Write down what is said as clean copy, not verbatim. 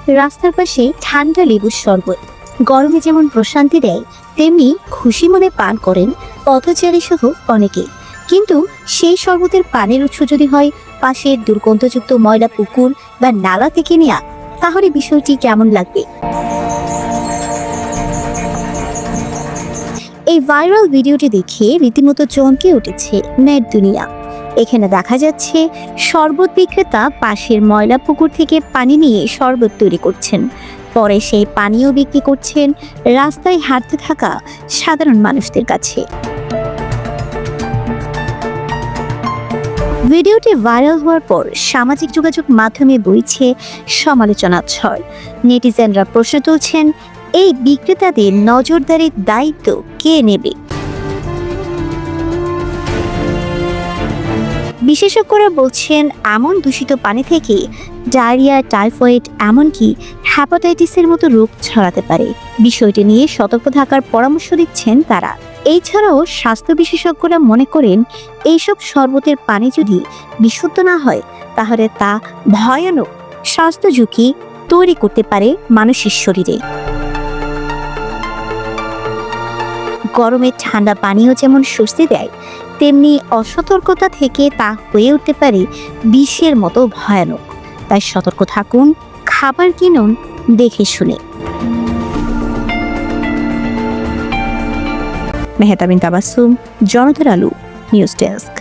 রাস্তার পাশে ঠান্ডা লেবুর শরবত গরমে যেমন প্রশান্তি দেয়, তেমনি খুশি মনে পান করেন পথচারী সহ অনেকে। কিন্তু সেই শরবতের পানির উৎস যদি হয় পাশের দুর্গন্ধযুক্ত ময়লা পুকুর বা নালা থেকে নেয়া, তাহলে বিষয়টি কেমন লাগবে? এই ভাইরাল ভিডিওটি দেখে রীতিমতো চমকে উঠেছে নেট দুনিয়া। এখানে দেখা যাচ্ছে শরবত বিক্রেতা পাশের ময়লা পুকুর থেকে পানি নিয়ে শরবত তৈরি করছেন, পরে সেই পানীয় বিক্রি করছেন রাস্তায় হাঁটতে থাকা সাধারণ মানুষদের কাছে। ভিডিওটি ভাইরাল হওয়ার পর সামাজিক যোগাযোগ মাধ্যমে বইছে সমালোচনার ঝড়। নেটিজেনরা প্রশ্ন তুলছেন, এই বিক্রেতাদের নজরদারির দায়িত্ব কে নেবে? বিশেষজ্ঞরা বলছেন, এমন দূষিত পানি থেকে ডায়রিয়া, টাইফয়েড, এমনকি হ্যাপাটাইটিসের মতো রোগ ছড়াতে পারে। বিষয়টি নিয়ে সতর্ক থাকার পরামর্শ দিচ্ছেন তারা। এছাড়াও স্বাস্থ্য বিশেষজ্ঞরা মনে করেন, এইসব শরবতের পানি যদি বিশুদ্ধ না হয় তাহলে তা ভয়ানক স্বাস্থ্য ঝুঁকি তৈরি করতে পারে মানুষের শরীরে। গরমে ঠান্ডা পানীয় যেমন স্বস্তি দেয়, তেমনি অসতর্কতা থেকে তা হয়ে উঠতে পারে বিষের মতো ভয়ানক। তাই সতর্ক থাকুন, খাবার কিনুন দেখে শুনে। মেহতাবিন তাবাসসুম, জনতার আলো, নিউজ ডেস্ক।